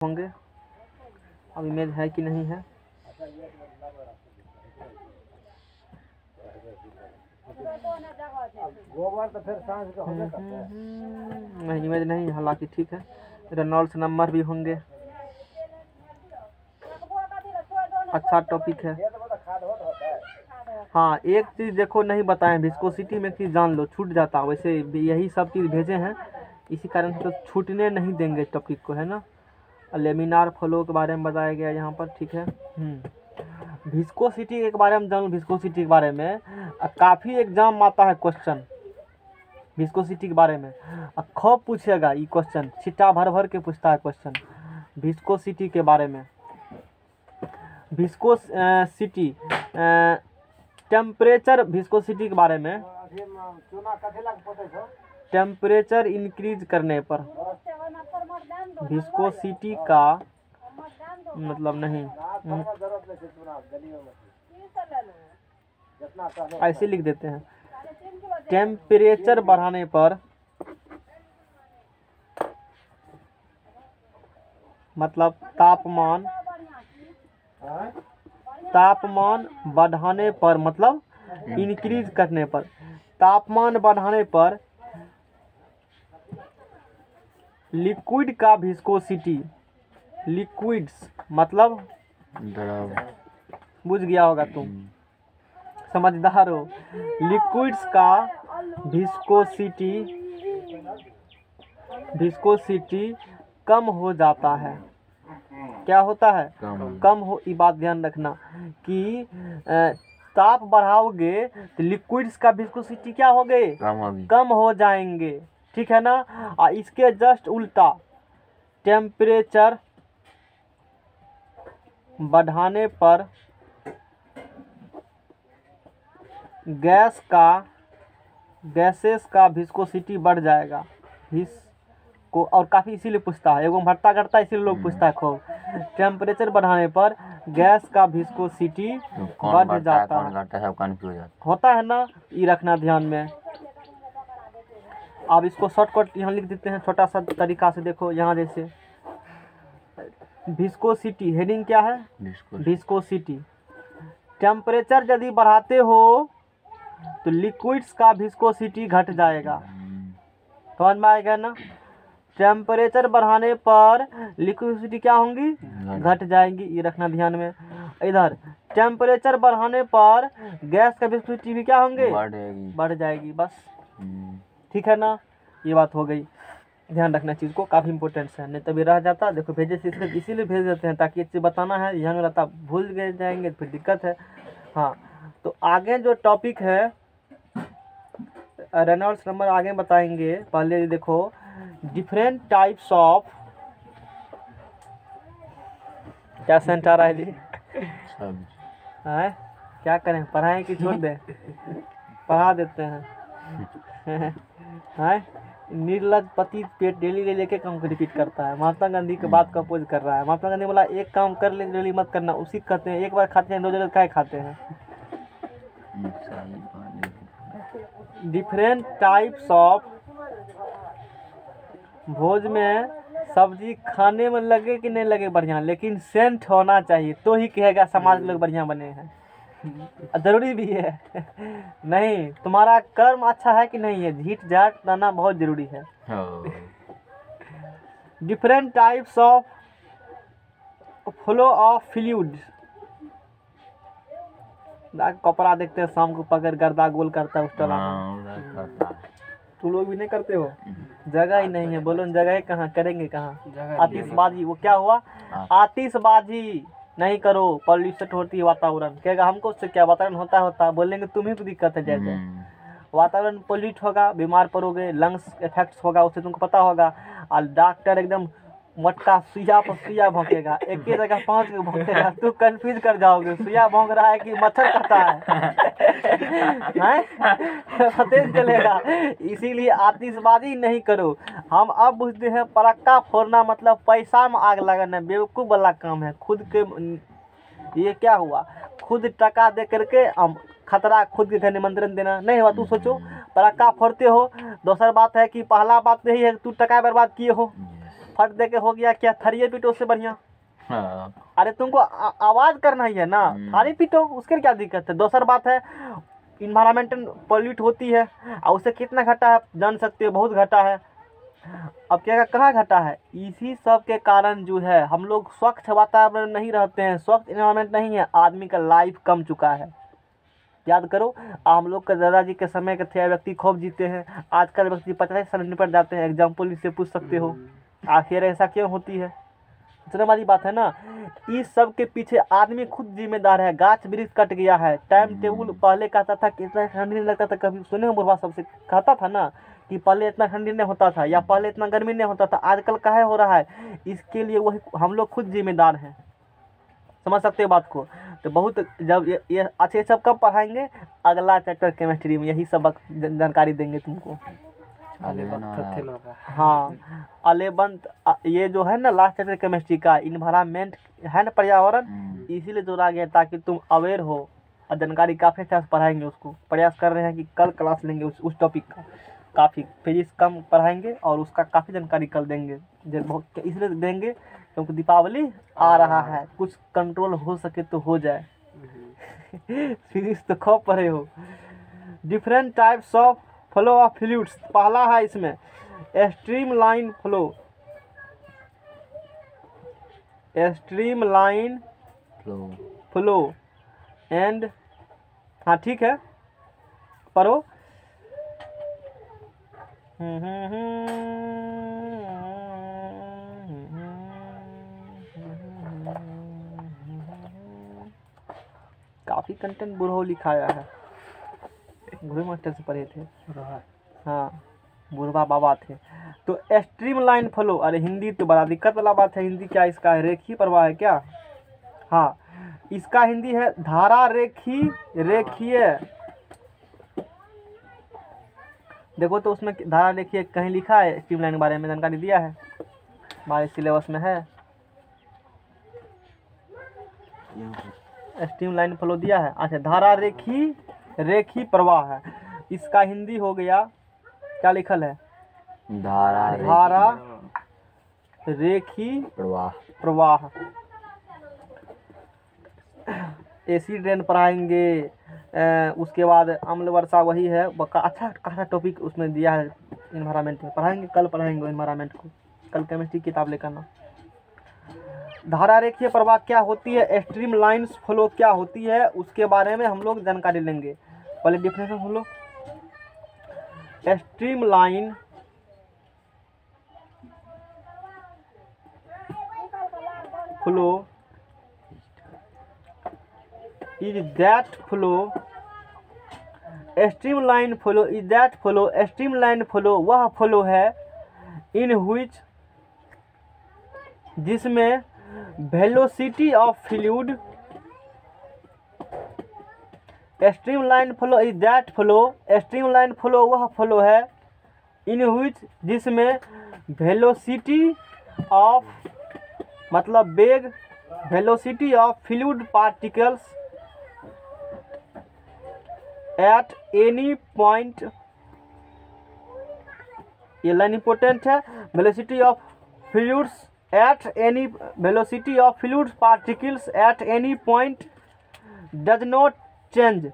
होंगे। अब इमेज है कि नहीं है। गोबर तो फिर सांझ के होबे करता है। नहीं, इमेज नहीं, हालांकि ठीक है। रेनॉल्ड्स नंबर भी होंगे। अच्छा टॉपिक है। हाँ, एक चीज़ देखो नहीं बताएं, विस्कोसिटी में चीज़ जान लो, छूट जाता। वैसे यही सब चीज़ भेजे हैं, इसी कारण से तो छूटने नहीं देंगे टॉपिक को, है ना। लेमिनार फ्लो के बारे में बताया गया यहाँ पर, ठीक है। विस्कोसिटी के बारे में जान लो। विस्कोसिटी के बारे में काफ़ी एग्जाम आता है क्वेश्चन विस्कोसिटी के बारे में। खूब पूछेगा ये क्वेश्चन, छिट्टा भर भर के पूछता है क्वेश्चन विस्कोसिटी के बारे में। विस्कोसिटी टेम्परेचर, विस्कोसिटी के बारे में टेम्परेचर इंक्रीज करने पर विस्कोसिटी का मतलब नहीं, ऐसे लिख देते हैं। टेम्परेचर बढ़ाने पर मतलब तापमान बढ़ाने पर, मतलब इंक्रीज करने पर, तापमान बढ़ाने पर लिक्विड का विस्कोसिटी, लिक्विड्स मतलब बुझ गया होगा तुम, समझदार हो। लिक्विड्स का विस्कोसिटी कम हो जाता है। क्या होता है? कम हो। ये बात ध्यान रखना कि ताप बढ़ाओगे तो लिक्विड्स का विस्कोसिटी क्या हो गए? कम हो जाएंगे, ठीक है ना। इसके जस्ट उल्टा, टेम्परेचर बढ़ाने पर गैसेस का विस्कोसिटी बढ़ जाएगा। को और काफ़ी इसीलिए पूछता है, एगो भट्टा करता है इसीलिए लोग पूछता है खूब। टेम्परेचर बढ़ाने पर गैस का विस्कोसिटी बढ़ जाता है, होता है ना। ये रखना ध्यान में। अब इसको शॉर्टकट यहाँ लिख देते हैं छोटा सा तरीका से। देखो यहाँ जैसे विस्कोसिटी, हेडिंग क्या है? विस्कोसिटी। टेम्परेचर यदि बढ़ाते हो तो लिक्विड्स का विस्कोसिटी घट जाएगा, समझ में आएगा ना। टेम्परेचर बढ़ाने पर लिक्विडिटी क्या होंगी? घट जाएंगी, ये रखना ध्यान में। इधर टेम्परेचर बढ़ाने पर गैस का विस्कोसिटी भी क्या होंगे? बढ़ जाएगी, बस, ठीक है ना। ये बात हो गई, ध्यान रखना चीज़ को, काफ़ी इंपॉर्टेंट है, नहीं तभी रह जाता। देखो भेजे इसीलिए भेज देते हैं ताकि ये चीज़ बताना है, ध्यान में रहता। भूल गए जाएंगे फिर दिक्कत है। हाँ, तो आगे जो टॉपिक है रेनॉल्ड्स नंबर आगे बताएंगे। पहले देखो डिफरेंट टाइप्स ऑफ, क्या सेंट आ रहा है जी? क्या करें, पढ़ाएं कि छोड़ दें? पढ़ा देते हैं। निर्लज पति पेट डेली लेके काम को रिपीट करता है। महात्मा गांधी के बात का अपोज कर रहा है। महात्मा गांधी बोला एक काम कर ले डेली मत करना, उसी कहते हैं। एक बार खाते हैं, रोज रोज क्या खाते हैं? डिफरेंट टाइप्स ऑफ, भोज में सब्जी खाने में लगे कि नहीं लगे बढ़िया, लेकिन सेंट होना चाहिए तो ही कहेगा समाज लोग बढ़िया बने हैं। जरूरी भी है। नहीं, तुम्हारा कर्म अच्छा है कि नहीं है, झीट झाट रहना बहुत जरूरी है। Different types of flow of fluid. कपड़ा देखते हैं शाम को पकड़ गर्दा गोल करता है उस टला। तुम लोग भी नहीं करते हो? जगह ही नहीं है, बोलो जगह कहाँ, करेंगे कहाँ? आतिशबाजी, वो क्या हुआ? आतिशबाजी नहीं करो, पॉल्यूशन होती है वातावरण। कहेगा हमको उससे क्या, वातावरण होता बोलेंगे तुम्हें तो दिक्कत है। जैसे वातावरण पोल्यूट होगा, बीमार पड़ोगे, लंग्स इफेक्ट्स होगा, उससे तुमको पता होगा। और डॉक्टर एकदम मोटा सुइया पर सुइया भोंकेगा, एक ही जगह पहुँच के भोंकेगा, तू कंफ्यूज कर जाओगे सुइया भोंक रहा है कि मच्छर काटा है। पता चलेगा। इसीलिए आतिशबाजी नहीं करो। हम अब बुझते हैं पटाखा फोड़ना मतलब पैसा में आग लगाना बेवकूफ़ वाला काम है। खुद के ये क्या हुआ, खुद टका दे करके खतरा, खुद के घर निमंत्रण देना नहीं हुआ। तू सोचो पटाखा फोड़ते हो, दूसरा बात है कि पहला बात यही है तू टका बर्बाद किए हो, फट दे के हो गया क्या, थरिये पीटो उससे बढ़िया। हाँ। अरे तुमको आवाज करना ही है ना, थाली पीटो, उसके क्या दिक्कत है। दूसर बात है इन्वायरमेंट पॉल्यूट होती है और उससे कितना घटा है जान सकते हो, बहुत घटा है। अब क्या कहाँ घटा है, इसी सब के कारण जो है हम लोग स्वच्छ वातावरण नहीं रहते हैं, स्वच्छ इन्वायरमेंट नहीं है, आदमी का लाइफ कम चुका है। याद करो हम लोग के दादाजी के समय के थे व्यक्ति खूब जीते हैं, आजकल व्यक्ति 50 साल निपट जाते हैं। एग्जाम्पल इससे पूछ सकते हो, आखिर ऐसा क्यों होती है। इतने वाली बात है ना, इस सब के पीछे आदमी खुद जिम्मेदार है। गाछ वृक्ष कट गया है, टाइम टेबल पहले कहता था कि इतना ठंडी नहीं लगता था, कभी सुने हो बुढ़वा सबसे कहता था ना कि पहले इतना ठंडी नहीं होता था या पहले इतना गर्मी नहीं होता था, आजकल काहे हो रहा है। इसके लिए वही हम लोग खुद जिम्मेदार हैं, समझ सकते हो बात को। तो बहुत जब ये अच्छे सब कब पढ़ाएंगे, अगला चैप्टर केमिस्ट्री में यही सबक जानकारी देंगे तुमको। हाँ 11 ये जो है ना लास्ट चैप्टर केमिस्ट्री का, इन्वायरमेंट है ना, पर्यावरण, इसीलिए जोड़ा गया ताकि तुम अवेयर हो और जानकारी काफ़ी अच्छा से पढ़ाएंगे उसको। प्रयास कर रहे हैं कि कल क्लास लेंगे उस टॉपिक का, काफ़ी पेजेस कम पढ़ाएंगे और उसका काफ़ी जानकारी कल देंगे। बहुत इसलिए देंगे क्योंकि दीपावली आ रहा है, कुछ कंट्रोल हो सके तो हो जाए। फिजिक्स तो खूब पढ़े हो। Different types of flow of fluids, पहला है इसमें streamline flow, streamline flow and, हाँ ठीक है पढ़ो। काफ़ी कंटेंट बुढ़ो लिखाया है, बुढ़े मास्टर से पढ़े थे। हाँ बुढ़वा बाबा थे। तो स्ट्रीमलाइन फ्लो, अरे हिंदी तो बड़ा दिक्कत वाला बात है। हिंदी क्या इसका है, रेखीय प्रवाह है क्या। हाँ इसका हिंदी है धारा रेखीय। देखो तो उसमें धारा रेखीय कहीं लिखा है, स्ट्रीमलाइन के बारे में जानकारी दिया है, हमारे सिलेबस में है। स्ट्रीमलाइन फ्लो दिया है। अच्छा धारा रेखी प्रवाह है, इसका हिंदी हो गया क्या लिखल है, धारा रेखी प्रवाह। एसिड रेन पढ़ाएंगे, उसके बाद अम्ल वर्षा, वही है अच्छा खासा टॉपिक उसमें दिया है इन्वायरमेंट में, पढ़ाएंगे कल पढ़ाएंगे इन्वायरमेंट को, कल केमिस्ट्री किताब लेकर आना। धारा रेखीय प्रवाह क्या होती है, स्ट्रीमलाइन फ्लो क्या होती है, उसके बारे में हम लोग जानकारी लेंगे। पहले definition soon low. Streamline flow is that flow, streamline flow is that flow, streamline flow वह फ्लो है इन व्हिच, जिसमें velocity of fluid, streamline flow is that flow, streamline flow वह फ्लो है इन व्हिच, जिसमें velocity of मतलब वेग, velocity of fluid particles at any point, ये line important है, velocity of fluids at any velocity of fluid particles at any point does not change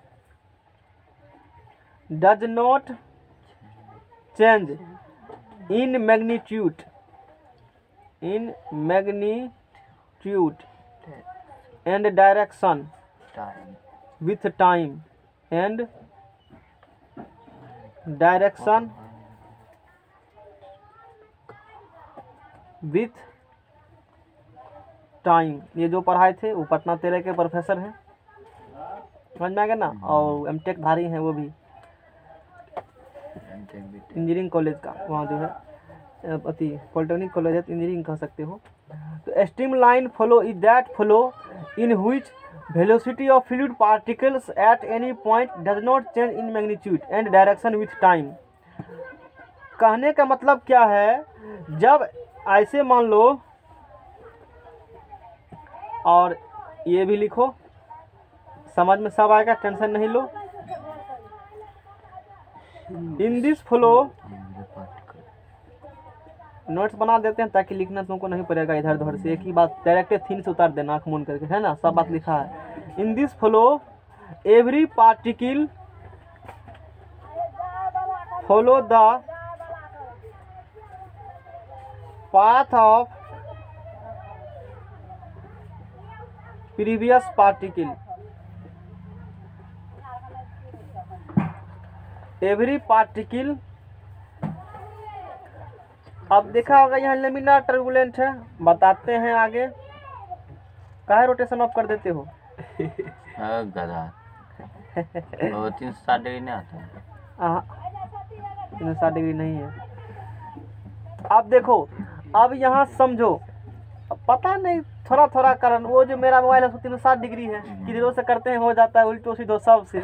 in magnitude and direction with time and direction with time. ये जो पढ़ाए थे वो पटना 13 के professor हैं, समझ में आ गया ना, और एमटेक धारी हैं वो भी, इंजीनियरिंग कॉलेज का, वहाँ जो है अति पॉलिटेक्निक कॉलेज है, इंजीनियरिंग कह सकते हो। तो streamline flow is that flow in which velocity of fluid particles at any point does not change in magnitude and direction with time. कहने का मतलब क्या है, जब ऐसे मान लो, और ये भी लिखो, समझ में सब आएगा, टेंशन नहीं लो। इन दिस फ्लो नोट्स बना देते हैं ताकि लिखना तुमको नहीं पड़ेगा इधर उधर से, एक ही बात डायरेक्ट थीन से उतार देना आँख मूंद करके, है ना, सब बात लिखा है। In this flow every particle follow the path of previous particle. Every particle, अब देखा होगा यहाँ लेमिनार टर्बुलेंट है, बताते हैं आगे। काहे रोटेशन ऑफ कर देते हो? गधा 360 डिग्री नहीं आता है। 360 डिग्री नहीं है। अब देखो, अब यहाँ समझो, पता नहीं थोड़ा थोड़ा कारण, वो जो मेरा मोबाइल है 360 डिग्री है, किधरों से करते हैं हो जाता है उल्टो सीधो सब से,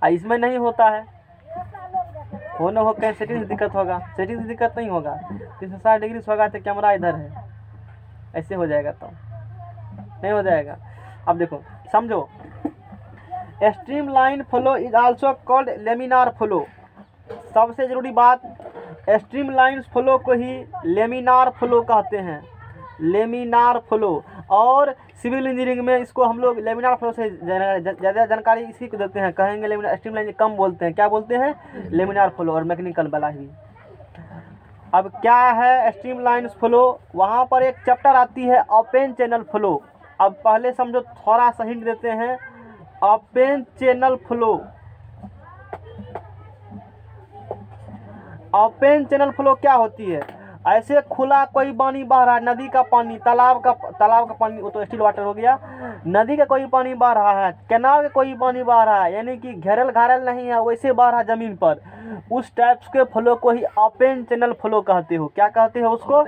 इसमें नहीं होता है। हो न हो कहीं सेटिंग से दिक्कत होगा, सेटिंग से दिक्कत नहीं होगा, 360 डिग्री से होगा तो कैमरा इधर है, ऐसे हो जाएगा तो नहीं हो जाएगा। अब देखो समझो, stream line flow is also called laminar flow. सबसे जरूरी बात, स्ट्रीम लाइन फ्लो को ही लेमिनार फ्लो कहते हैं, लेमिनार फ्लो। और सिविल इंजीनियरिंग में इसको हम लोग लेमिनार फ्लो से ज़्यादा जानकारी इसी को देते हैं, कहेंगे लेमिनार, स्ट्रीम लाइन कम बोलते हैं, क्या बोलते हैं? लेमिनार फ्लो, और मैकेनिकल वाला ही। अब क्या है स्ट्रीम लाइन फ्लो? वहाँ पर एक चैप्टर आती है ओपन चैनल फ्लो। अब पहले समझो, थोड़ा सा हिंट देते हैं। Open channel flow, open channel flow क्या होती है? ऐसे खुला कोई पानी बह रहा है, नदी का पानी, तालाब का पानी, वो तो स्टिल वाटर हो गया। नदी का कोई पानी बह रहा है, कैनाल का कोई पानी बह रहा है, यानी कि घेरल घारल नहीं है, वैसे बह रहा है जमीन पर, उस टाइप्स के फ्लो को ही ओपन चैनल फ्लो कहते हो। क्या कहते हो उसको?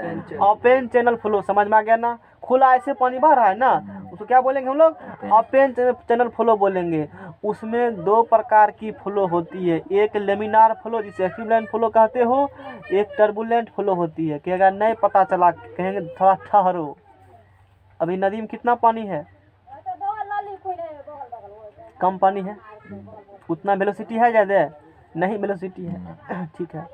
Open channel flow. समझ में आ गया ना? खुला ऐसे पानी बह रहा है ना, उसको क्या बोलेंगे हम लोग? ओपन चैनल फ्लो बोलेंगे। उसमें दो प्रकार की फ्लो होती है, एक लेमिनार फ्लो जिसे स्ट्रीम लाइन फ्लो कहते हो, एक टर्बुलेंट फ्लो होती है। कि अगर नहीं पता चला, कहेंगे थोड़ा ठहरो, अभी नदी में कितना पानी है? कम पानी है, उतना वेलोसिटी है ज़्यादा नहीं, वेलोसिटी है, ठीक है।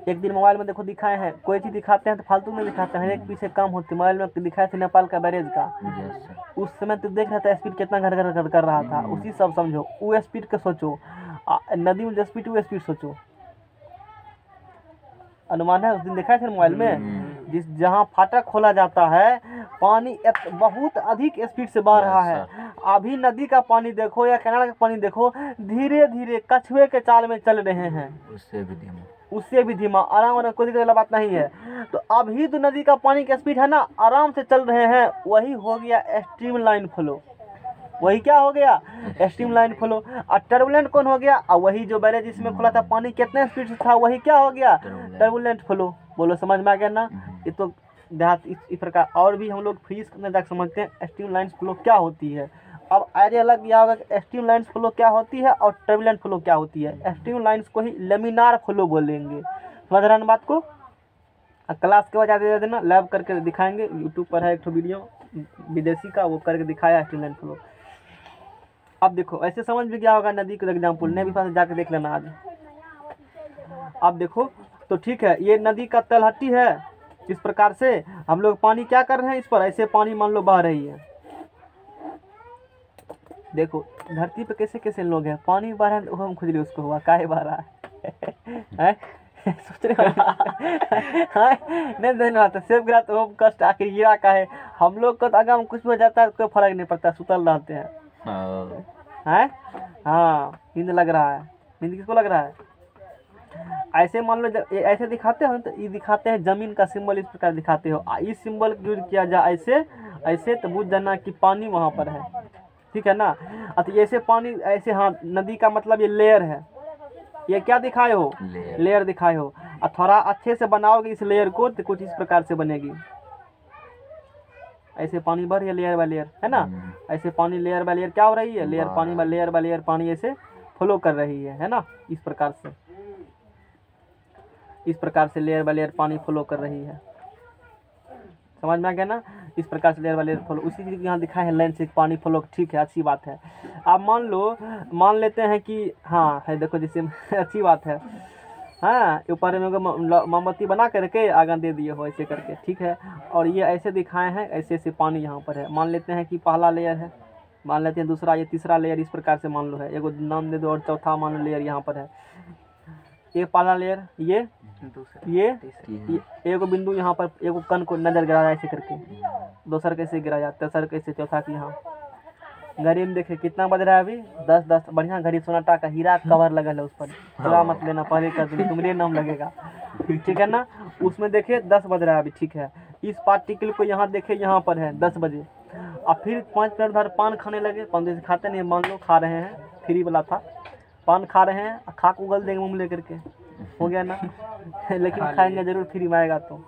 एक दिन मोबाइल में देखो दिखाए हैं, कोई चीज़ दिखाते हैं तो फालतू में दिखाते हैं, एक पीछे कम होती। मोबाइल में दिखाए थे नेपाल का बैरेज का, उस समय तो देख रहा था स्पीड कितना घर घर घर कर रहा था, उसी सब समझो, वो स्पीड का सोचो, नदी में जो स्पीड वो स्पीड सोचो, अनुमान है। उस दिन देखा था मोबाइल में, जिस जहाँ फाटक खोला जाता है, पानी बहुत अधिक स्पीड से बह रहा है। अभी नदी का पानी देखो या कैनाल का पानी देखो, धीरे धीरे कछुए के चाल में चल रहे हैं, उससे भी धीमा, आराम आराम, कोई दिक्कत वाला बात नहीं है। तो अभी तो नदी का पानी की स्पीड है ना, आराम से चल रहे हैं, वही हो गया स्ट्रीम लाइन फ्लो। वही क्या हो गया? Stream line flow. और टर्बुलेंट कौन हो गया? और वही जो बैरेज जिसमें खुला था, पानी कितने स्पीड से था, वही क्या हो गया? Turbulent flow. बोलो समझ में आ गया ना? ये तो देहात इस प्रकार और भी हम लोग फ्रीज में जाकर समझते हैं स्ट्रीम लाइन फ्लो क्या होती है। अब आइडिया लग गया होगा कि स्ट्रीम लाइन फ्लो क्या होती है और टर्बुलेंट फ्लो क्या होती है। स्ट्रीम लाइन्स को ही लेमिनार फ्लो बोलेंगे। समझ रहे हैं बात को? क्लास के बाद दे देना, लैब करके दिखाएंगे, यूट्यूब पर है एक तो वीडियो विदेशी का, वो करके दिखाया स्ट्रीम लाइन फ्लो। अब देखो ऐसे समझ में गया होगा नदी का एग्जाम्पल, नहीं भी पास जाकर देख लेना आज। अब देखो तो ठीक है, ये नदी का तलहटी है, इस प्रकार से हम लोग पानी क्या कर रहे हैं, इस पर ऐसे पानी मान लो बह रही है। देखो धरती पे कैसे कैसे लोग हैं, पानी बह रहा है, हम खुजली उसको हुआ काहे बह रहा है सोच रहे नहीं धन्यवाद। सेब गिरा तो हम कष्ट आखिर गिरा का है, हम लोग को तो अगर हम कुछ भी हो जाता है कोई फर्क नहीं पड़ता, सुतल रहते हैं। हैं? हाँ, नींद लग रहा है। नींद किसको लग रहा है? ऐसे मान लो जब ऐसे दिखाते हो तो ये दिखाते हैं जमीन का सिंबल, इस प्रकार दिखाते हो, इस सिंबल यूज किया जाए ऐसे ऐसे, तो बुझ जाना कि पानी वहाँ पर है, ठीक है ना। तो ऐसे पानी ऐसे, हाँ नदी का मतलब ये लेयर है, ये क्या दिखाए हो? लेयर दिखाए हो। और थोड़ा अच्छे से बनाओगे इस लेयर को तो कुछ इस प्रकार से बनेगी। ऐसे पानी भर या लेयर बाय लेयर, है ना, ऐसे पानी लेयर बाय लेयर क्या हो रही है, लेयर पानी बाय लेयर पानी ऐसे फ्लो कर रही है ना, इस प्रकार से, इस प्रकार से लेयर बाय लेयर पानी फ्लो कर रही है। समझ में आ गया ना? इस प्रकार से लेयर बाय लेयर फ्लो, उसी चीज़ यहाँ दिखाए हैं लाइन से पानी फ्लो, ठीक है, अच्छी बात है। आप मान लेते हैं कि हाँ है, देखो जैसे अच्छी बात है, हाँ, ऊपर में मोमबत्ती बना करके आगे दे दिए हो ऐसे करके, ठीक है। और ये ऐसे दिखाए हैं, ऐसे ऐसे पानी यहाँ पर है। मान लेते हैं कि पहला लेयर है, मान लेते हैं दूसरा, ये तीसरा लेयर, इस प्रकार से मान लो है। एगो नाम दे दो, और चौथा मान लो लेयर यहाँ पर है। ये पहला लेयर, ये एगो बिंदु यहाँ पर, एगो कण को नजर गिराया ऐसे करके, दूसर कैसे गिराया, तेसर कैसे, चौथा की यहाँ। घड़ी में देखे कितना बज रहा है अभी, 10:10। बढ़िया घड़ी, सोनाटा का हीरा कवर लगा है उस पर, चला मत लेना, पहले कर दूँगी, तुम्हारे नाम लगेगा, ठीक है ना। उसमें देखे 10 बज रहा है अभी, ठीक है। इस पार्टिकल को यहाँ देखे, यहाँ पर है 10 बजे। अब फिर 5 मिनट बाद पान खाने लगे, पान जैसे खाते नहीं, मान लो खा रहे हैं, फ्री वाला था, पान खा रहे हैं, खा के उगल देंगे मुँह ले करके, हो गया ना। लेकिन खाएंगे जरूर, फ्री में आएगा तो।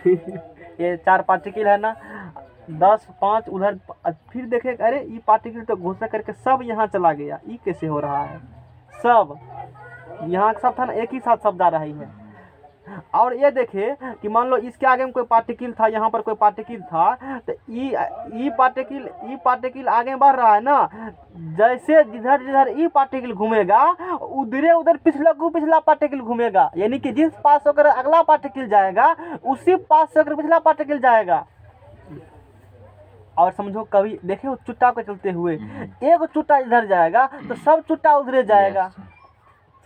ये 4 पार्टिकल है ना, 10, 5 उधर। फिर देखे, अरे ये पार्टिकल तो घुसा करके सब यहाँ चला गया, ये कैसे हो रहा है। सब यहाँ सब था ना, एक ही साथ सब जा रही है। और ये देखे कि मान लो इसके आगे में कोई पार्टिकल था, यहाँ पर कोई पार्टिकल था, तो ये पार्टिकल आगे बढ़ रहा है ना। जैसे जिधर जिधर ये पार्टिकल घूमेगा, उधर पिछला पार्टिकल घूमेगा, यानी कि जिस पास होकर अगला पार्टिकल जाएगा, उसी पास से होकर पिछला पार्टिकल जाएगा। और समझो, कभी देखे वो चुट्टा को चलते हुए, एक चुट्टा इधर जाएगा तो सब चुट्टा उधरे जाएगा,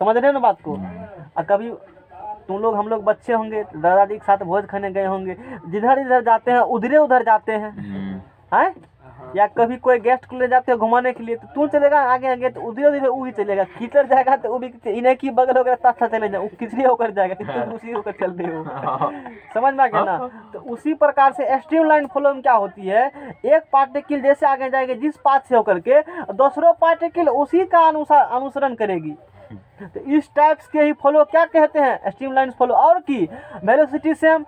समझ रहे हो ना बात को। और कभी तुम लोग, हम लोग बच्चे होंगे, दादाजी के साथ भोज खाने गए होंगे, जिधर इधर जाते हैं उधर जाते हैं, हैं। या कभी कोई गेस्ट को ले जाते हो घुमाने के लिए, तो तू चलेगा आगे आगे, तो उधर वो ही चलेगा। किधर जाएगा तो वो भी इन्हें की बगल होकर तथा चले जाए, किसलिए होकर जाएगा, तुम उसी होकर चल रहे हो। समझ में आ गया ना। तो उसी प्रकार से स्ट्रीमलाइन फ्लो में क्या होती है, एक पार्टिकल जैसे आगे जाएंगे जिस पाथ से होकर के, दूसरों पार्टिकल उसी का अनुसरण करेगी। तो इस टाइप्स के ही फ्लो क्या कहते हैं, स्ट्रीमलाइन फ्लो। और की वेलोसिटी सेम,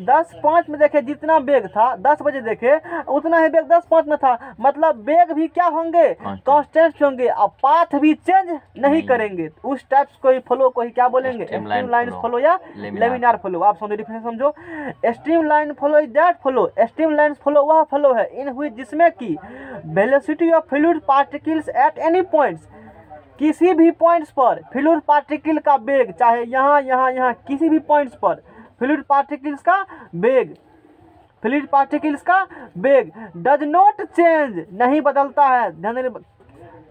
10:05 में देखे जितना वेग था 10 बजे देखे, उतना ही वेग 10:05 में था। मतलब वेग भी क्या होंगे, कांस्टेंट होंगे, अब पाथ भी चेंज नहीं करेंगे। उस टाइप्स को ही फ्लो को ही क्या बोलेंगे, स्ट्रीमलाइन फ्लो या लेमिनार फ्लो। आप समझो, डिफरेंस समझो। Streamline flow is that flow, streamline flow वह फ्लो है इन हुई जिसमें की velocity of fluid particles at any points, किसी भी पॉइंट्स पर फ्लूइड पार्टिकल का वेग, चाहे यहाँ किसी भी पॉइंट्स पर फ्लूइड पार्टिकल्स का वेग डज नॉट चेंज, नहीं बदलता है।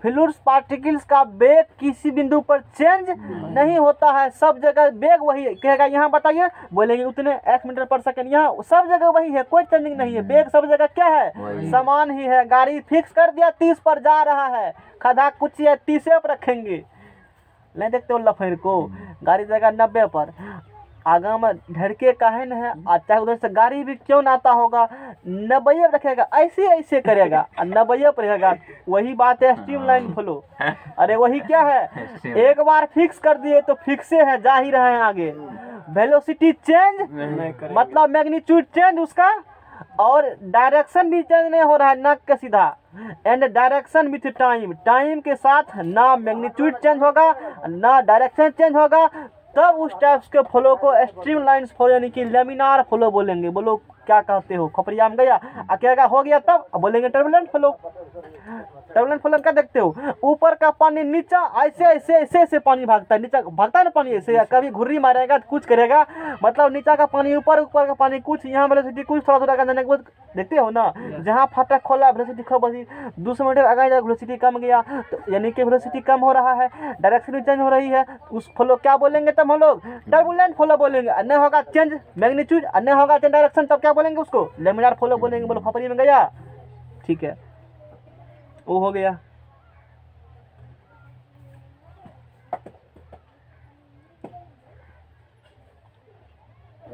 फ्लूइड पार्टिकल्स का वेग किसी बिंदु पर चेंज नहीं होता है, सब जगह वेग वही कहेगा। यहाँ बताइए, बोलेंगे उतने 1 मीटर पर सेकंड, यहाँ सब जगह वही है, कोई चेंजिंग नहीं है। वेग सब जगह क्या है, समान ही है। गाड़ी फिक्स कर दिया 30 पर जा रहा है, खदा कुछ 30 पर रखेंगे, नहीं देखते हो लफेर को, गाड़ी जाएगा 90 पर, आगा में ढड़के का है ना है, चाहे उधर से गाड़ी भी क्यों ना आता होगा, 90 रखेगा, ऐसे करेगा, 90 पर रहेगा। वही बात है स्ट्रीमलाइन फ्लो। अरे वही क्या है, एक बार फिक्स कर दिए तो फिक्से है, जा ही रहे हैं आगे। वेलोसिटी चेंज मतलब मैग्नीट्यूड चेंज उसका, और डायरेक्शन भी चेंज नहीं हो रहा है, नक का सीधा। एंड डायरेक्शन विथ टाइम के साथ ना मैग्नीट्यूड चेंज होगा ना डायरेक्शन चेंज होगा, तब उस टाइप्स के फ्लो को स्ट्रीमलाइन फ्लो यानी कि लेमिनार फ्लो बोलेंगे। बोलो क्या कहते हो, खपरिया में गया अकेला हो गया, तब बोलेंगे टर्बुलेंट फ्लो। टर्बुलेंट फ्लो क्या देखते हो, ऊपर का पानी नीचा ऐसे पानी भागता है, नीचा भागता है ना पानी ऐसे, कभी घुर्री मारेगा तो कुछ करेगा, मतलब नीचा का पानी ऊपर का पानी कुछ, यहाँ वेलोसिटी कुछ थोड़ा जाने के बाद देखते हो ना, जहाँ फाटक खोला वेलोसिटी खूब, 200 मीटर आगे जाकर वेलोसिटी कम गया, तो यानी कि वेलोसिटी कम हो रहा है, डायरेक्शन भी चेंज हो रही है। उस फ्लो क्या बोलेंगे तब हम लोग, टर्बुलेंट फ्लो बोलेंगे। अन्य होगा चेंज मैग्नीट्यूड, अन्य होगा चेंज डायरेक्शन, तब क्या बोलेंगे उसको, लेमिनार फ्लो बोलेंगे। बोलो खपरी में गया, ठीक है, वो हो गया।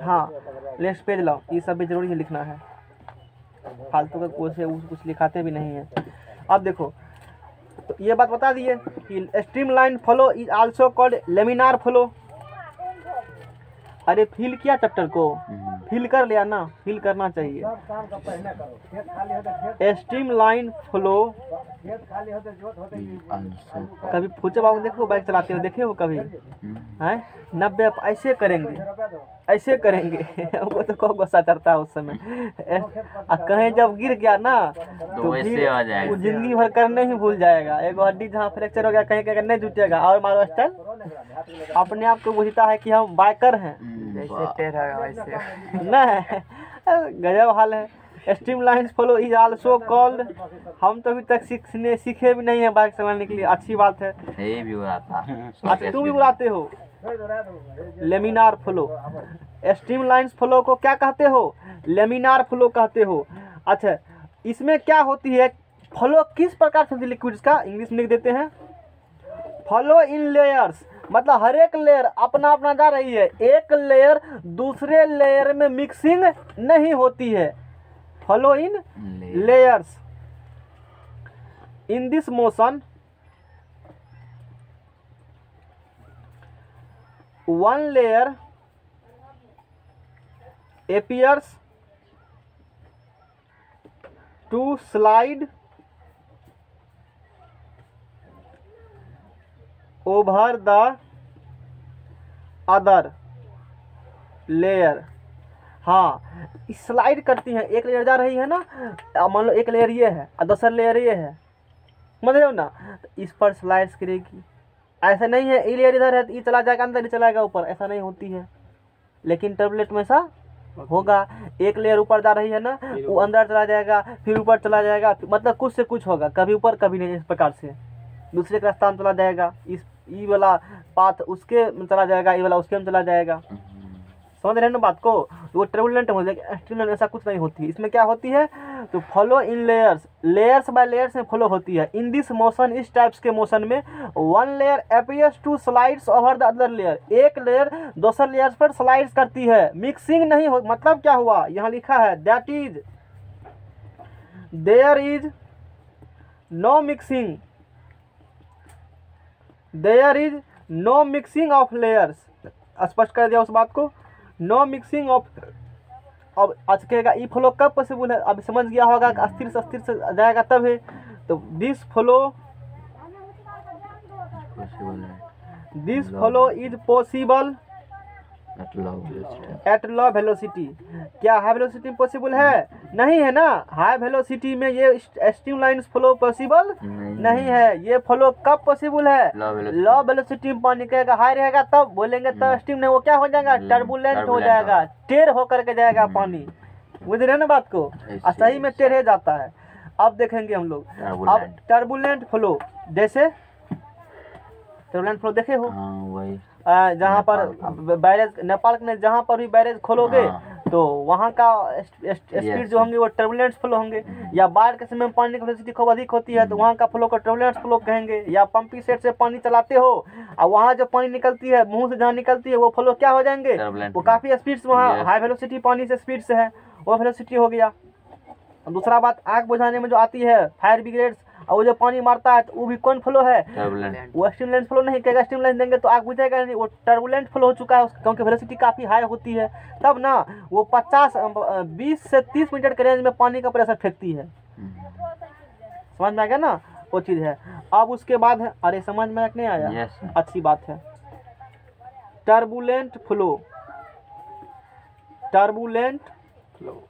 हाँ, नेक्स्ट पेज लाओ, ये सब भी जरूरी है लिखना है, फालतू का कुछ लिखाते भी नहीं है। अब देखो, तो ये बात बता दिए कि streamline flow is also called laminar flow. अरे फील किया चैप्टर को, फील कर लिया ना, फील करना चाहिए। स्ट्रीमलाइन फ्लो, कभी पूछे बाबू देखो बाइक चलाते हो, देखे हो कभी हैं, 90 ऐसे करेंगे वो तो खूब गुस्सा चढ़ता है उस समय। कहीं जब गिर गया ना तो फिर जिंदगी भर करने ही भूल जाएगा। एक हड्डी जहाँ फ्रैक्चर हो गया कहीं नहीं जुटेगा, और मारो स्टाइल अपने आप को बुझता है कि हम बाइकर हैं। जैसे टेढ़ा वैसे नहीं, गजब हाल है। Streamline flow is also called, हम तो अभी तक सीखे भी नहीं है बाइक चलाने के लिए, अच्छी बात है। यही भी उड़ाता। अच्छा तुम भी उड़ाते हो। लेमिनार फ्लो, स्ट्रीमलाइन फ्लो को क्या कहते हो? लेमिनार फ्लो कहते हो। अच्छा इसमें क्या होती है, फ्लो किस प्रकार से लिक्विड्स का इंग्लिश में लिख देते हैं, फ्लो इन लेयर्स, मतलब हर एक लेयर अपना अपना जा रही है, एक लेयर दूसरे लेयर में मिक्सिंग नहीं होती है। Flow in layers, in this motion one layer appears to slide over the other layer। हाँ स्लाइड करती हैं, एक लेयर जा रही है ना, मान लो एक लेयर ये है और दूसरा लेयर ये है, समझ रहे हो ना, तो इस पर स्लाइड्स करेगी। ऐसा नहीं है ये लेयर इधर है तो ये चला जाएगा अंदर, ही चलाएगा ऊपर, ऐसा नहीं होती है। लेकिन टर्बुलेंट में ऐसा होगा, एक लेयर ऊपर जा रही है ना, वो अंदर चला जाएगा फिर ऊपर चला जाएगा, मतलब कुछ से कुछ होगा, कभी ऊपर कभी नहीं, इस प्रकार से दूसरे के रास्ता में चला जाएगा, इस ई वाला पाथ उसके में चला जाएगा, ये वाला उसके में चला जाएगा। समझ रहे हैं ना बात को, वो टर्बुलेंट हो जाएगा। स्ट्रीमलाइन ऐसा कुछ नहीं होती, इसमें क्या होती है तो flow in layers, layers by layers में फ्लो होती है। इन दिस मोशन, इस टाइप्स के मोशन में one layer appears to slides over the other layer, एक लेयर दूसरे लेयर्स पर स्लाइड्स करती है, मिक्सिंग नहीं हो। मतलब क्या हुआ, यहाँ लिखा है that is there is no mixing, there is no mixing of layers, स्पष्ट कर दिया उस बात को, नो मिक्सिंग ऑफ। अब आज कहेगा ई फ्लो कब पॉसिबल है, अब समझ गया होगा कि अस्थिर से जाएगा तब है, तो this flow is possible at low velocity. क्या हाई वेलोसिटी में पॉसिबल है? नहीं है ना, हाई वेलोसिटी में ये स्ट्रीमलाइन फ्लो पॉसिबल नहीं है। ये फ्लो कब पॉसिबल है? लो वेलोसिटी में पानी कहेगा हाई रहेगा तब बोलेंगे, तब स्ट्रीम नहीं, वो क्या हो जाएगा, टर्बुलेंट हो जाएगा, टेढ़ होकर के जाएगा पानी। बुझ रहे ना बात को, सही में टेढ़े जाता है। अब देखेंगे हम लोग, अब टर्बुलेंट फ्लो, जैसे टर्बुलेंट फ्लो देखे हो, जहाँ पर बैरेज नेपाल में जहाँ पर भी बैरेज खोलोगे तो वहाँ का स्पीड जो होंगे वो टर्बुलेंट फ्लो होंगे। या बाढ़ के समय में पानी की वेलोसिटी खूब अधिक होती है तो वहाँ का फ्लो को टर्बुलेंट फ्लो कहेंगे। या पंपिंग सेट से पानी चलाते हो और वहाँ जो पानी निकलती है मुंह से जहाँ निकलती है वो फ्लो क्या हो जाएंगे, वो काफ़ी स्पीड से, वहाँ हाई वेलोसिटी पानी से स्पीड से है, वो वेलोसिटी हो गया। दूसरा बात, आग बुझाने में जो आती है फायर ब्रिगेड्स, और वो जो पानी मारता है तो वो भी कौन फ्लो है, वो स्ट्रीमलाइन फ्लो नहीं कहेगा, स्ट्रीमलाइन देंगे तो आग बुझेगा नहीं, वो टर्बुलेंट फ्लो हो चुका है क्योंकि वेलोसिटी काफ़ी हाई होती है। तब ना वो 20 से 30 मीटर के रेंज में पानी का प्रेशर फेंकती है। समझ में आ गया ना, वो चीज़ है। अब उसके बाद है, अरे समझ में नहीं आया, अच्छी बात है। टर्बुलेंट फ्लो, टर्बुलेंट फ्लो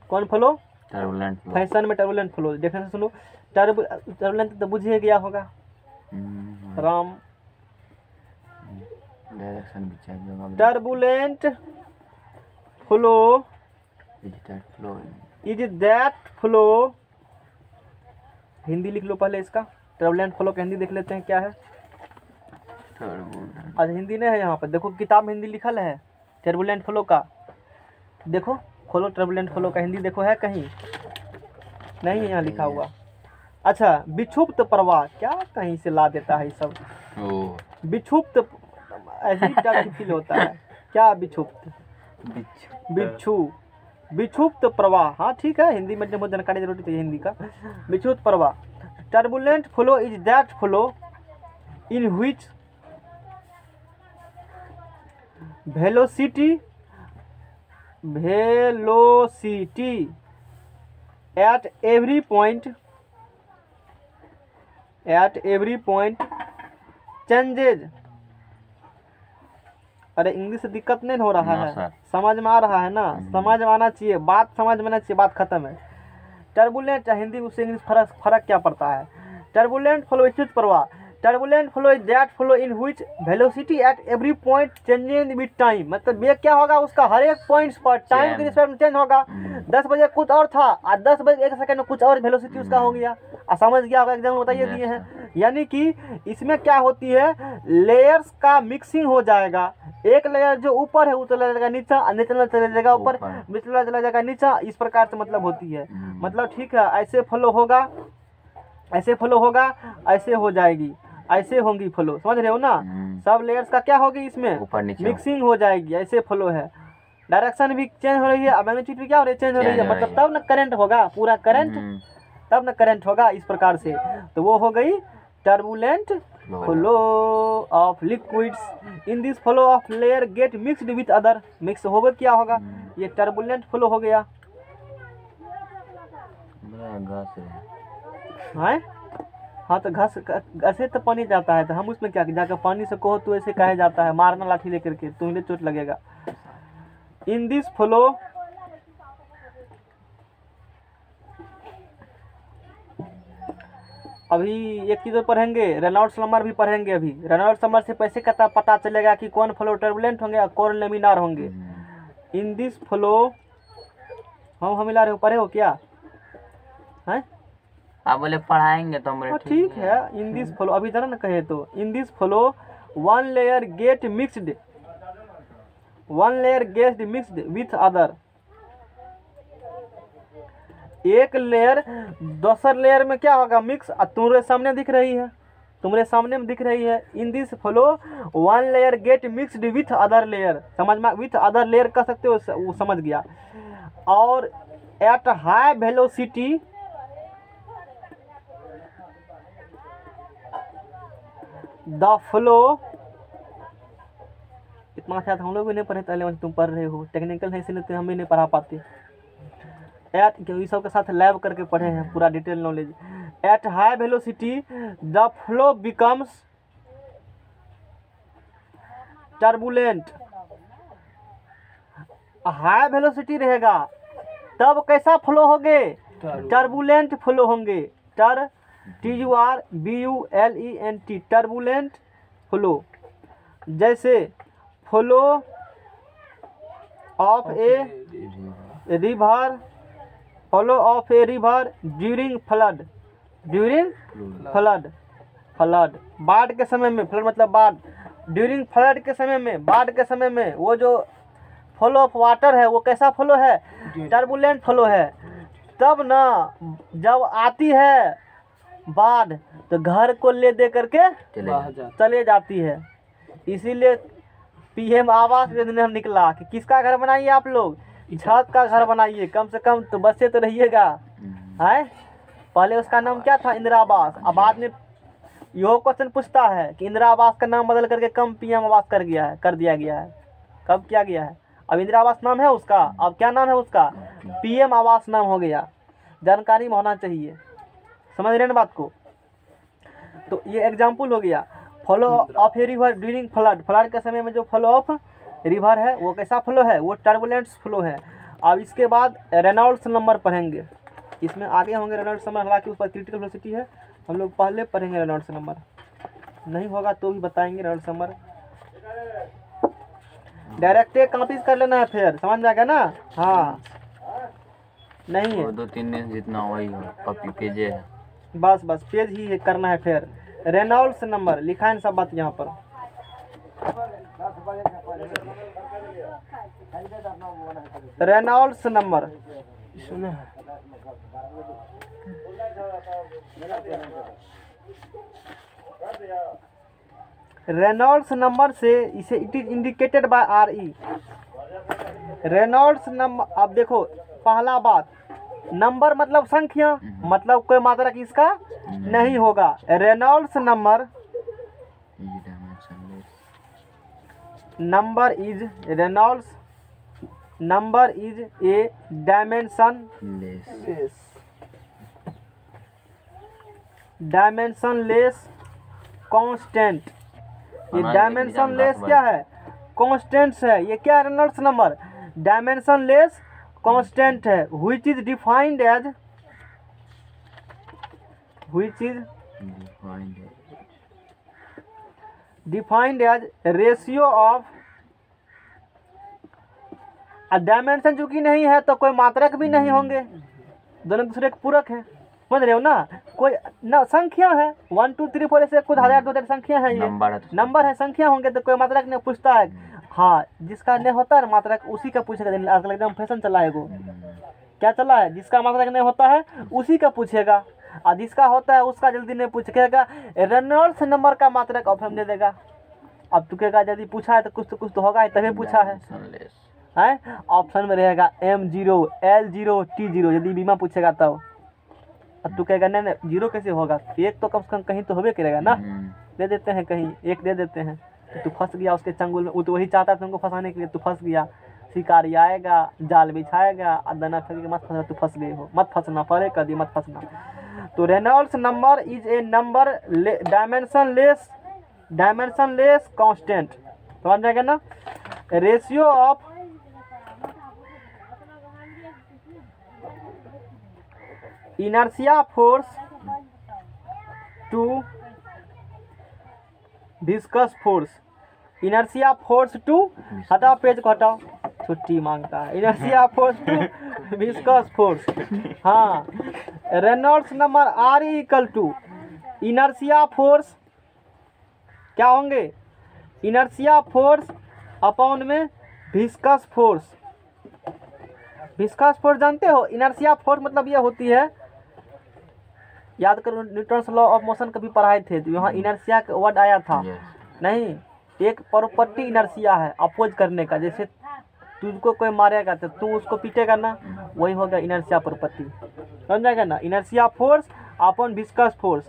कौन फ्लो, टर्बुलेंट फ्लो, फैशन में टर्बुलेंट फ्लो। देखने से सुनो, टर्बुलेंट तो बुझिए गया होगा, राम। डायरेक्शन भी चाहिए। Turbulent flow is that flow, Hindi लिख लो पहले इसका, टर्बुलेंट फ्लो का हिंदी देख लेते हैं क्या है। आज हिंदी नहीं है यहाँ पर, देखो किताब में हिंदी लिखल है टर्बुलेंट फ्लो का, देखो खोलो टर्बुलेंट फ्लो का हिंदी देखो, है कहीं नहीं है यहाँ लिखा हुआ। अच्छा, विक्षुब्ध प्रवाह, क्या कहीं से ला देता है ये सब, विक्षुब्ध ऐसी टाइप फील होता है क्या, विक्षुब्ध, विक्षुब्ध प्रवाह, हाँ ठीक है, हिंदी में बहुत जानकारी जरूरत है हिंदी का। विक्षुब्ध प्रवाह, turbulent flow is that flow in which velocity at every point changes अरे इंग्लिश से दिक्कत नहीं हो रहा नो है, सर। समझ में आ रहा है ना, समझ में आना चाहिए, बात समझ में आना चाहिए, बात खत्म है। टर्बुलेंट हिंदी उससे इंग्लिश फर्क क्या पड़ता है। टर्बुलेंट फ्लो इस प्रवाह, turbulent flow is that flow in which velocity at every point changing with time, मतलब वेग क्या होगा उसका हर एक पॉइंट्स पर टाइम के रिस्पेक्ट में चेंज होगा। 10 बजे कुछ और था और 10 बजे 1 सेकंड में कुछ और वेलोसिटी उसका हो गया। समझ गया होगा, एग्जाम्पल बताइए दिए हैं। यानी कि इसमें क्या होती है, लेयर्स का मिक्सिंग हो जाएगा। एक लेयर जो ऊपर है वो चला जाएगा नीचा, नीचे चला जाएगा ऊपर, निचला चला जाएगा नीचा, इस प्रकार से मतलब होती है। मतलब ठीक है, ऐसे फ्लो होगा, ऐसे फ्लो होगा, ऐसे हो जाएगी, ऐसे होंगी फ्लो, समझ रहे हो ना। सब लेयर्स का क्या होगी इसमें ऊपर नीचे मिक्सिंग हो जाएगी, ऐसे फ्लो है। डायरेक्शन भी चेंज हो रही है, मैग्नीट्यूड भी क्या हो रही है, चेंज हो रही है, मतलब तब ना करंट होगा, पूरा करंट तब ना करंट होगा, इस प्रकार से। तो वो हो गई turbulent flow of liquids. In this flow of layer get mixed with other, mix होगा क्या होगा, ये टर्बुलेंट फ्लो हो गया। हैं? हाँ तो घास ऐसे तो पानी जाता है, तो हम उसमें क्या जाकर पानी से कहो तो ऐसे कहे जाता है, मारना लाठी लेकर के, तुम्हें चोट लगेगा। इन दिस फ्लो अभी एक चीज़ पढ़ेंगे, रेनॉल्ड्स नंबर भी पढ़ेंगे। अभी रेनॉल्ड्स नंबर से पैसे का पता चलेगा कि कौन फ्लो टर्बुलेंट होंगे और कौन लेमिनार होंगे। इन दिस फ्लो हम मिला रहे हो, पढ़े हो क्या हैं? आप बोले पढ़ाएंगे तो हम ठीक है। इन दिस फ्लो अभी जरा ना कहे तो, in this flow one layer get mixed with other, एक लेयर दूसर लेयर में क्या होगा मिक्स, तुम्हारे सामने दिख रही है, तुम्हारे सामने में दिख रही है। In this flow one layer get mixed with other layer, समझ में, विथ अदर लेयर कह सकते हो, वो समझ गया। और at high velocity the flow, इतना शायद हम लोग भी नहीं पढ़े थे, तुम पढ़ रहे हो, टेक्निकल है इसलिए हम भी नहीं पढ़ा पाते। एट क्योंकि सब के साथ लैब करके पढ़े हैं, पूरा detail knowledge. At high velocity the flow becomes turbulent, high velocity रहेगा तब कैसा फ्लो होंगे, टर्बुलेंट फ्लो होंगे। TURBULENT टर्बुलेंट फ्लो, जैसे flow of a river, flow of a river during flood, flood बाढ़ के समय में, फ्लड मतलब बाढ़, ड्यूरिंग फ्लड के समय में, बाढ़ के समय में वो जो फ्लो ऑफ वाटर है वो कैसा फ्लो है, टर्बुलेंट फ्लो है। तब ना जब आती है बाढ़ तो घर को ले दे करके चले जाती है। इसीलिए PM आवास योजना निकला कि किसका घर बनाइए आप लोग, छत का घर बनाइए, कम से कम तो बच्चे तो रहिएगा है। पहले उसका नाम क्या था, इंदिरा आवास। अब बाद में यह क्वेश्चन पूछता है कि इंदिरा आवास का नाम बदल करके कम PM आवास कर दिया गया है। कब किया गया है, अब इंदिरा आवास नाम है उसका, अब क्या नाम है उसका, PM आवास नाम हो गया। जानकारी में होना चाहिए, समझ रहे हैं ना बात को। तो ये एग्जाम्पल हो गया, flow of a river during flood, flood के समय में जो फ्लो ऑफ रिवर है वो कैसा फ्लो है, वो टर्बुलेंट फ्लो है। अब इसके बाद रेनॉल्ड्स नंबर पढ़ेंगे, इसमें आगे होंगे रेनॉल्ड्स नंबर, हालांकि उस पर क्रिटिकल वेलोसिटी है, हम लोग पहले पढ़ेंगे रेनॉल्ड्स नंबर, नहीं होगा तो भी बताएंगे रेनॉल्ड्स नंबर। डायरेक्ट कॉपी कर लेना है, फिर समझ में आ गया ना। हाँ नहीं है 2-3 दिन जितना वही हो, कॉपी पेज है, बस पेज ही करना है। फिर रेनॉल्ड्स नंबर लिखा है सब बात यहाँ पर। रेनॉल्ड्स नंबर रेनॉल्ड्स नंबर से इसे it is indicated by RE। Reynolds number, अब देखो पहला बात, नंबर मतलब संख्या, मतलब कोई मात्रा किसका नहीं होगा। Reynolds number is Reynolds number is a dimensionless constant. ये डायमेंशनलेस क्या है, कॉन्स्टेंट्स है। ये क्या है? रेनॉल्ड्स नंबर डायमेंशनलेस कांस्टेंट है which is defined as ratio of. Dimension चूंकि नहीं है तो कोई मात्रक भी नहीं होंगे, दोनों दूसरे के पूरक हैं, समझ रहे हो ना। कोई ना संख्या है 1 2 3 4 ऐसे कुछ 1000 संख्या है, ये नंबर है, संख्या होंगे तो कोई मात्रक नहीं पूछता है। हाँ, जिसका नहीं होता है मात्रक उसी का पूछेगा। एकदम फैशन चला है वो, क्या चला है? जिसका मात्रक नहीं होता है उसी का पूछेगा, और जिसका होता है उसका जल्दी नहीं पूछेगा। रेनॉल्ड्स नंबर का मात्रक ऑप्शन दे देगा। अब तू कहेगा यदि पूछा है तो कुछ तो होगा ही, तभी पूछा है। ऑप्शन में रहेगा M0 L0 T0 यदि बीमा पूछेगा तब। अब तू कहेगा नहीं जीरो कैसे होगा, एक तो कम से कम कहीं तो होबे करेगा ना, दे देते हैं कहीं एक दे देते हैं। तो तू फंस गया उसके चंगुल में, वो तो वही चाहता है तुमको फंसाने के लिए, तू फंस गया। शिकारी आएगा, जाल बिछाएगा और दाना फेंक के मत फंसना, तू फंस गए हो, मत फंसना, परे कर दी मत फंसना। तो Reynolds number is a number dimensionless constant, समझ जाएगा ना। Ratio of inertia force to viscous force. Inertia force to, हटाओ पेज को हटाओ, छुट्टी मांगता है। Inertia force to viscous force. हाँ, Reynolds number R equal to inertia force क्या होंगे? इनर्शिया फोर्स अपॉन में विस्कस फोर्स। विस्कस फोर्स जानते हो? इनर्शिया फोर्स मतलब ये होती है, याद करो न्यूटन्स लॉ ऑफ मोशन कभी पढ़ाए थे तो यहाँ इनर्शिया का वर्ड आया था। नहीं, एक प्रॉपर्टी इनर्शिया है अपोज करने का। जैसे तुझको कोई मारेगा तो तू उसको पीटेगा ना, वही हो गया इनर्शिया प्रॉपर्टी, समझ जाएगा ना। Inertia force upon viscous force.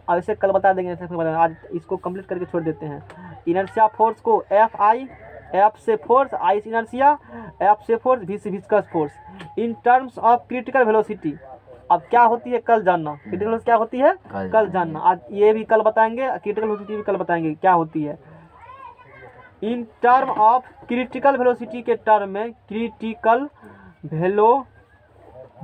अब इसे कल बता देंगे, आज इसको कंप्लीट करके छोड़ देते हैं। इनर्शिया फोर्स को F से फोर्स, I से इनर्शिया, F से फोर्स, V से viscous force in terms of critical velocity. अब क्या होती है कल जानना, क्रिटिकल वेलोसिटी क्या होती है कल जानना। आज ये भी कल बताएंगे, क्रिटिकल वेलोसिटी भी कल बताएंगे क्या होती है। In term of critical velocity के टर्म में, क्रिटिकल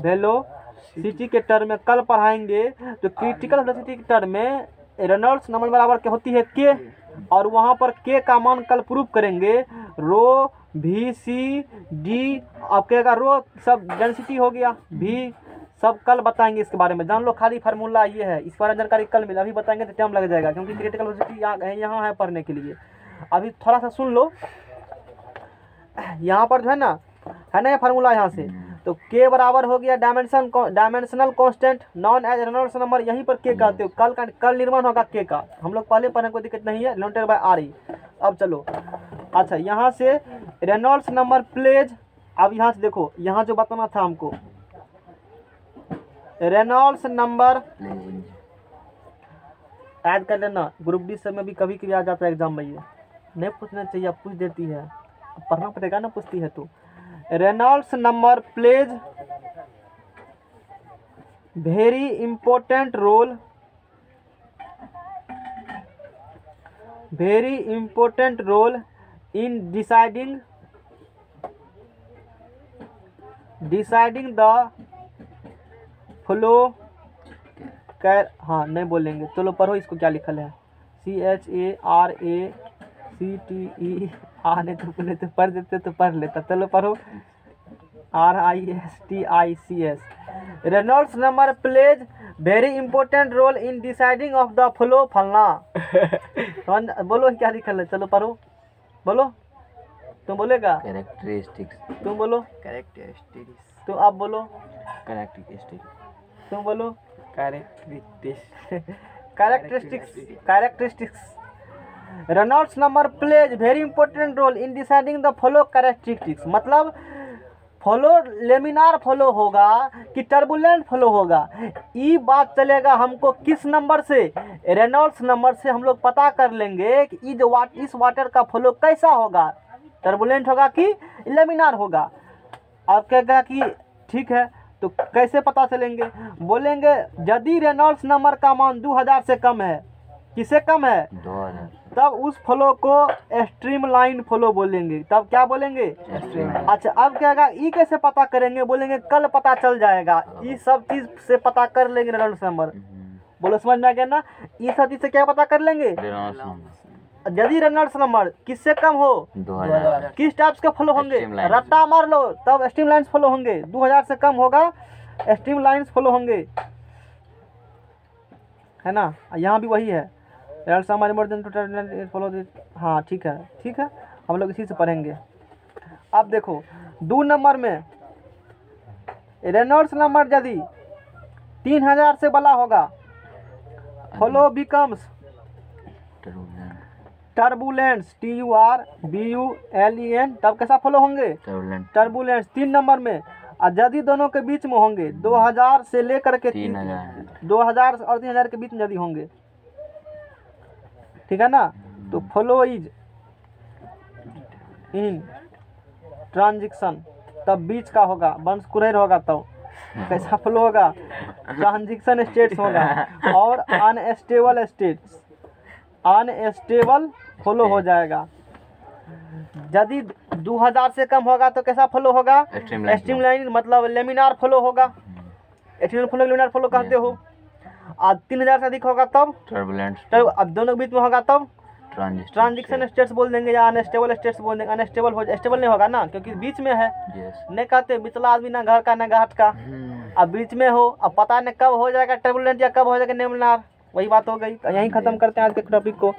वेलोसिटी के टर्म में कल पढ़ाएंगे। तो क्रिटिकल वेलोसिटी के टर्म में रेनॉल्ड्स नंबर बराबर क्या होती है K, और वहाँ पर K का मान कल प्रूफ करेंगे। रो VC/D, अब कहेगा रो सब डेंसिटी हो गया, V सब कल बताएंगे इसके बारे में। जान लो खाली फार्मूला ये है, इस बारे में जानकारी कल मिला, अभी बताएंगे तो टाइम लग जाएगा क्योंकि क्रिटिकल वेलोसिटी यहाँ है पढ़ने के लिए। अभी थोड़ा सा सुन लो, यहाँ पर जो है ना ये फार्मूला यहाँ से। तो K बराबर हो गया dimensional constant non as Reynolds number, यहीं पर K कहते हो। कल निर्माण होगा K का, हम लोग पहले पढ़ने कोई दिक्कत नहीं है, डिनोटेड बाय RE। अब चलो, अच्छा यहाँ से रेनॉल्ड्स नंबर प्लेज। अब यहाँ से देखो, यहाँ जो बताना था हमको, रेनॉल्ड्स नंबर ऐड कर लेना। ग्रुप डी सब में भी कभी कभी आ जाता है एग्जाम में, ये नहीं पूछना चाहिए, पूछ देती है, पढ़ना पड़ेगा ना पूछती है तो। Reynolds number plays very important role in deciding the flow. हाँ नहीं बोलेंगे, चलो पढ़ो इसको क्या लिखल है, CHARACTE। नहीं तो पढ़ देते तो पढ़ लेता, चलो पढ़ो RISTICS। Reynolds number plays very important role in deciding of the flow फलना। बोलो क्या लिखल है, चलो पढ़ो, बोलो तुम बोलेगा। कैरेक्टरिस्टिक्स, तुम बोलो। कैरेक्टरिस्टिक्स, तुम आप बोलो। कैरेक्टरिस्टिक्स, तुम बोलो। Characteristics. Reynolds number plays very important role in deciding the flow characteristics, मतलब फ्लो लेमिनार फ्लो होगा कि टर्बुलेंट फ्लो होगा, ये बात चलेगा हमको किस नंबर से, रेनॉल्ड्स नंबर से हम लोग पता कर लेंगे कि इस वाटर का फ्लो कैसा होगा, टर्बुलेंट होगा कि लेमिनार होगा। और कहेगा कि ठीक है, तो कैसे पता चलेंगे, बोलेंगे यदि रेनॉल्ड्स नंबर का मान 2000 से कम है, किससे कम है, तब उस फ्लो को स्ट्रीमलाइन फ्लो बोलेंगे। तब क्या बोलेंगे? अच्छा, अब क्या होगा, ई कैसे पता करेंगे? बोलेंगे कल पता चल जाएगा। ये सब चीज से पता कर लेंगे रेनॉल्ड्स नंबर। बोलो समझ में आ गया ना? ये सब चीज से क्या पता कर लेंगे? यदि रेनॉल्ड्स नंबर किससे कम हो 2000 किस टाइप्स के फ्लो होंगे? स्ट्रीमलाइन। रट्टा मार लो, तब स्ट्रीमलाइंस फ्लो होंगे। 2000 से कम होगा स्ट्रीमलाइंस फ्लो होंगे, है ना? यहाँ भी वही है, Reynolds number more than flow. हाँ ठीक है, ठीक है, हम लोग इसी से पढ़ेंगे। अब देखो 2 नंबर में रेनॉल्ड्स नंबर यदि 3000 से बड़ा होगा, फ्लो बिकम्स टर्बुलेंस, TURBULEN। तब कैसा फ्लो होंगे? टर्बुलेंस। 3 नंबर में यदि दोनों के बीच में होंगे, 2000 से लेकर के 2000 और 3000 के बीच में यदि होंगे, ठीक है ना, तो फ्लो इज इन ट्रांजिशन। तब बीच का होगा, वंश कुरेर होगा, तब कैसा फ्लो होगा? ट्रांजिशन स्टेट्स होगा। और अनस्टेबल स्टेट्स, अनस्टेबल फ्लो हो जाएगा। यदि 2000 से कम होगा तो कैसा फ्लो होगा? स्ट्रीमलाइन, मतलब लेमिनार फ्लो होगा। स्ट्रीमलाइन फ्लो, लेमिनार फ्लो कहते हो। और 3000 से अधिक होगा तब टर्बुलेंट। अब दोनों के बीच में होगा तब ट्रांजिशन स्टेट्स बोल देंगे, या अनस्टेबल स्टेट्स बोल देंगे। अनस्टेबल हो, स्टेबल नहीं होगा ना, क्योंकि बीच में है। नहीं कहते बिचला आदमी ना घर का ना घाट का, अब बीच में हो, अब पता नहीं कब हो जाएगा टर्बुलेंट या कब हो जाएगा लेमिनार। वही बात हो गई। यहीं खत्म करते हैं आज के टॉपिक को।